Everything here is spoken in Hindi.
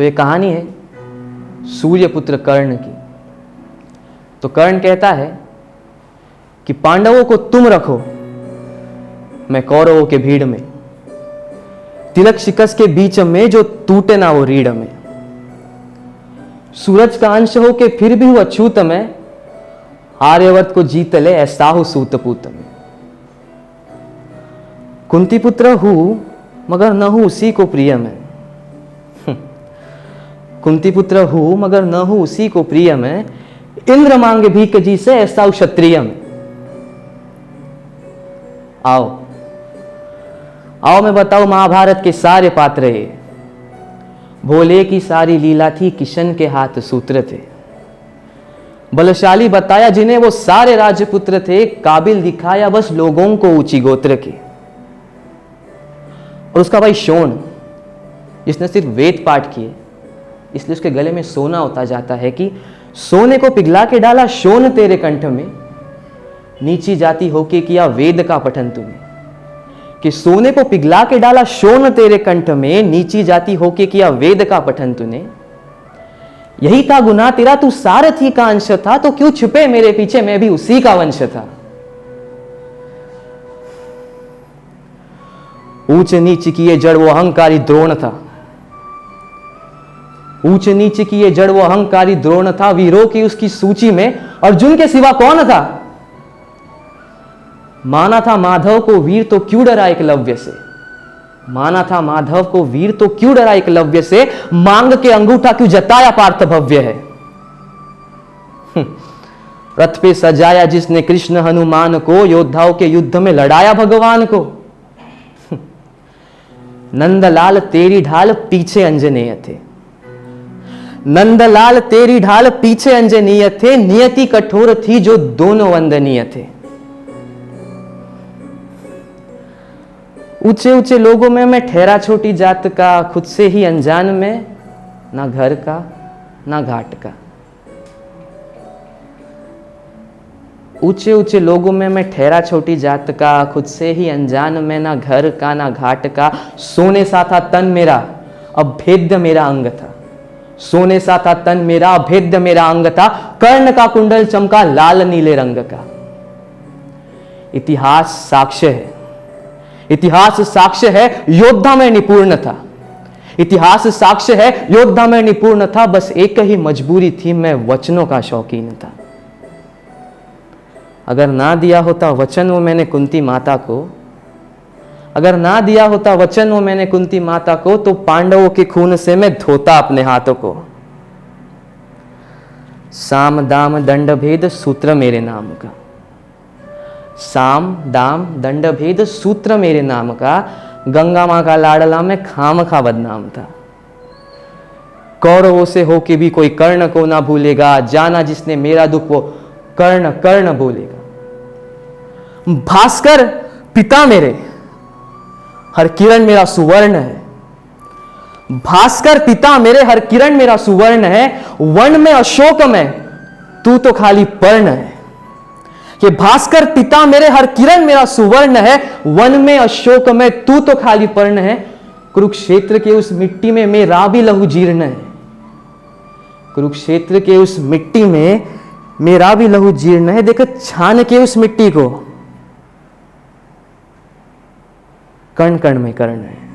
तो ये कहानी है सूर्यपुत्र कर्ण की। तो कर्ण कहता है कि पांडवों को तुम रखो, मैं कौरवों के भीड़ में, तिलक शिकस के बीच में जो टूटे ना वो रीढ़ में। सूरज का अंश हो के फिर भी वो अछूत में, आर्यवर्त को जीत ले ऐसा हो सूत पूत में। कुंती पुत्र हूं मगर न हूं उसी को प्रिय में, कुंती पुत्र हूं मगर न हूं उसी को प्रिय में, इंद्र मांगे भीख जी से ऐसा हो क्षत्रिय में। आओ आओ मैं बताऊं महाभारत के सारे पात्र ये, भोले की सारी लीला थी, किशन के हाथ सूत्र थे, बलशाली बताया जिन्हें वो सारे राजपुत्र थे, काबिल दिखाया बस लोगों को ऊंची गोत्र के। और उसका भाई शोण, जिसने सिर्फ वेद पाठ किए, इसलिए उसके गले में सोना होता जाता है कि सोने को पिघला के डाला शोण तेरे कंठ में, नीची जाति होके किया वेद का पठन तूने। कि सोने को पिघला के डाला शोण तेरे कंठ में, नीची जाति होके किया वेद का पठन तूने। यही था गुनाह तेरा, तू सारथी का अंश था, तो क्यों छुपे मेरे पीछे, मैं भी उसी का वंश था। ऊंच नीच किए जड़ वो अहंकारी द्रोण था, ऊंच नीच किए जड़ वो अहंकारी द्रोण था, वीरों की उसकी सूची में अर्जुन के सिवा कौन था। माना था माधव को वीर तो क्यों डरा एकलव्य से, माना था माधव को वीर तो क्यों डरा एकलव्य से, मांग के अंगूठा क्यों जताया पार्थ भव्य है। रथ पे सजाया जिसने कृष्ण हनुमान को, योद्धाओं के युद्ध में लड़ाया भगवान को। नंदलाल तेरी ढाल पीछे अंजनेय थे, नंदलाल तेरी ढाल पीछे अंजनीय थे, नियति कठोर थी जो दोनों वंदनीय थे। ऊंचे ऊंचे लोगों में मैं ठहरा छोटी जात का, खुद से ही अनजान में, ना घर का ना घाट का। ऊंचे ऊंचे लोगों में मैं ठहरा छोटी जात का, खुद से ही अनजान में, ना घर का ना घाट का। सोने सा था तन मेरा अभेद्य मेरा अंग था, सोने सा था तन मेरा अभेद्य मेरा अंग था, कर्ण का कुंडल चमका लाल नीले रंग का। इतिहास साक्ष्य है, इतिहास साक्ष्य है योद्धा में निपुण था, इतिहास साक्ष्य है योद्धा में निपुण था, बस एक ही मजबूरी थी मैं वचनों का शौकीन था। अगर ना दिया होता वचन वो मैंने कुंती माता को, अगर ना दिया होता वचन वो मैंने कुंती माता को, तो पांडवों के खून से मैं धोता अपने हाथों को। साम दाम दंड भेद सूत्र मेरे नाम का, साम दाम दंड भेद सूत्र मेरे नाम का, गंगा मां का लाडला में खाम खा बदनाम था। कौरवों से होके भी कोई कर्ण को ना भूलेगा, जाना जिसने मेरा दुख वो कर्ण कर्ण बोलेगा। भास्कर पिता मेरे हर किरण मेरा सुवर्ण है, भास्कर पिता मेरे हर किरण मेरा सुवर्ण है, वन में अशोक में तू तो खाली पर्ण है। कि भास्कर पिता मेरे हर किरण मेरा सुवर्ण है, वन में अशोक में तू तो खाली पर्ण है। कुरुक्षेत्र के उस मिट्टी में मेरा भी लहू जीर्ण है, कुरुक्षेत्र के उस मिट्टी में मेरा भी लहू जीर्ण है। देखो छान के उस मिट्टी को, कण कण में कर्ण है।